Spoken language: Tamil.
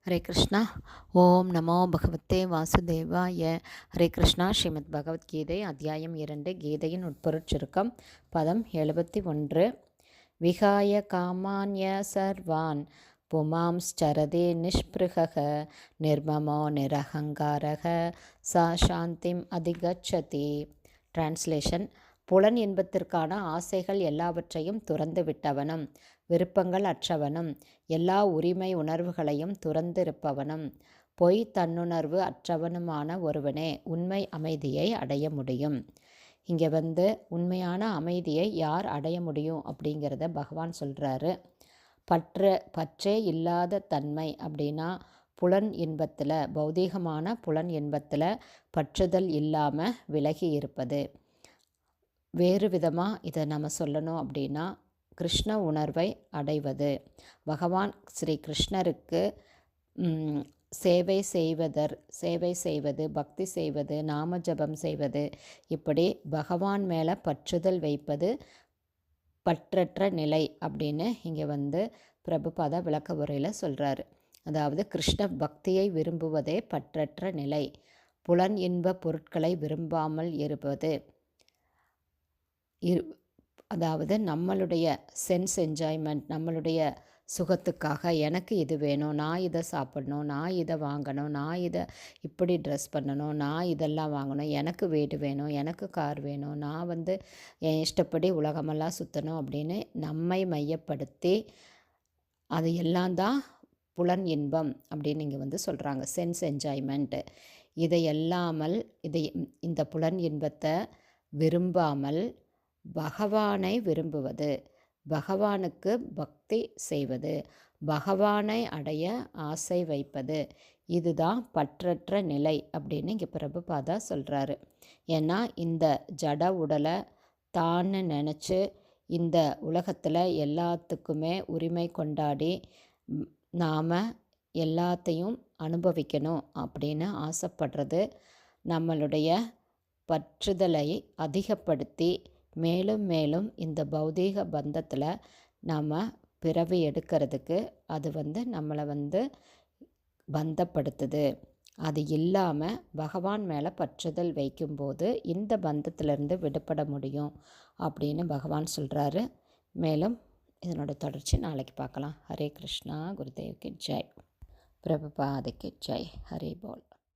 ஹரே கிருஷ்ணா. ஓம் நமோ பகவத்தே வாசுதேவாய. ஹரே கிருஷ்ணா. ஸ்ரீமத் பகவத்கீதை அத்தியாயம் 2. கீதையின் உட்பொருட்சுருக்கம். பதம் 71. விகாய காமான்ய சர்வான் புமாம்ஸ்சரதே நிஷ்பிருகः நிர்மமோ நிரஹங்காரக சா சாந்திம் அதிகச்சதி. டிரான்ஸ்லேஷன். புலன் இன்பத்திற்கான ஆசைகள் எல்லாவற்றையும் துறந்து விட்டவனும், விருப்பங்கள் அற்றவனும், எல்லா உரிமை உணர்வுகளையும் துறந்திருப்பவனும், பொய் தன்னுணர்வு அற்றவனுமான ஒருவனே உண்மை அமைதியை அடைய முடியும். இங்கே உண்மையான அமைதியை யார் அடைய முடியும் அப்படிங்கிறத பகவான் சொல்கிறாரு. பற்றே இல்லாத தன்மை அப்படின்னா புலன் இன்பத்தில், பௌதீகமான புலன் இன்பத்தில் பற்றுதல் இல்லாமல் விலகி இருப்பது. வேறு விதமாக இதை நம்ம சொல்லணும் அப்படின்னா கிருஷ்ண உணர்வை அடைவது. பகவான் ஸ்ரீ கிருஷ்ணருக்கு சேவை செய்வது, பக்தி செய்வது, நாம ஜபம் செய்வது, இப்படி பகவான் மேலே பற்றுதல் வைப்பது பற்றற்ற நிலை அப்படின்னு இங்கே பிரபுபாதா விளக்க உரையில் சொல்கிறாரு. அதாவது கிருஷ்ண பக்தியை விரும்புவதே பற்றற்ற நிலை. புலன் இன்ப பொருட்களை விரும்பாமல் இருப்பது, அதாவது நம்மளுடைய சென்ஸ் என்ஜாய்மெண்ட், நம்மளுடைய சுகத்துக்காக எனக்கு இது வேணும், நான் இதை சாப்பிடணும், நான் இதை வாங்கணும், நான் இதை இப்படி ட்ரெஸ் பண்ணணும், நான் இதெல்லாம் வாங்கணும், எனக்கு வீடு வேணும், எனக்கு கார் வேணும், நான் என் இஷ்டப்படி உலகமெல்லாம் சுற்றணும் அப்படின்னு நம்மை மையப்படுத்தி அது எல்லாம் தான் புலன் இன்பம் அப்படின்னு இங்கே சொல்கிறாங்க. Sense enjoyment. இதை எல்லாமல் இந்த புலன் இன்பத்தை விரும்பாமல் பகவானை விரும்புவது, பகவானுக்கு பக்தி செய்வது, பகவானை அடைய ஆசை வைப்பது, இதுதான் பற்றற்ற நிலை அப்படின்னு இங்கே பிரபுபாதா சொல்கிறாரு. ஏன்னா இந்த ஜட உடலை தான் நினச்சி இந்த உலகத்தில் எல்லாத்துக்குமே உரிமை கொண்டாடி நாம் எல்லாத்தையும் அனுபவிக்கணும் அப்படின்னு ஆசைப்படுறது நம்மளுடைய பற்றுதலை அதிகப்படுத்தி மேலும் மேலும் இந்த பௌதீக பந்தத்தில் நாம் பிறவி எடுக்கிறதுக்கு அது நம்மளை பந்தப்படுத்துது. அது இல்லாமல் பகவான் மேலே பற்றுதல் வைக்கும்போது இந்த பந்தத்திலிருந்து விடுபட முடியும் அப்படின்னு பகவான் சொல்கிறாரு. மேலும் இதனோட தொடர்ச்சி நாளைக்கு பார்க்கலாம். ஹரே கிருஷ்ணா. குருதேவ்க்கு ஜெய். பிரபுபாதுக்கு ஜெய். ஹரே போல்.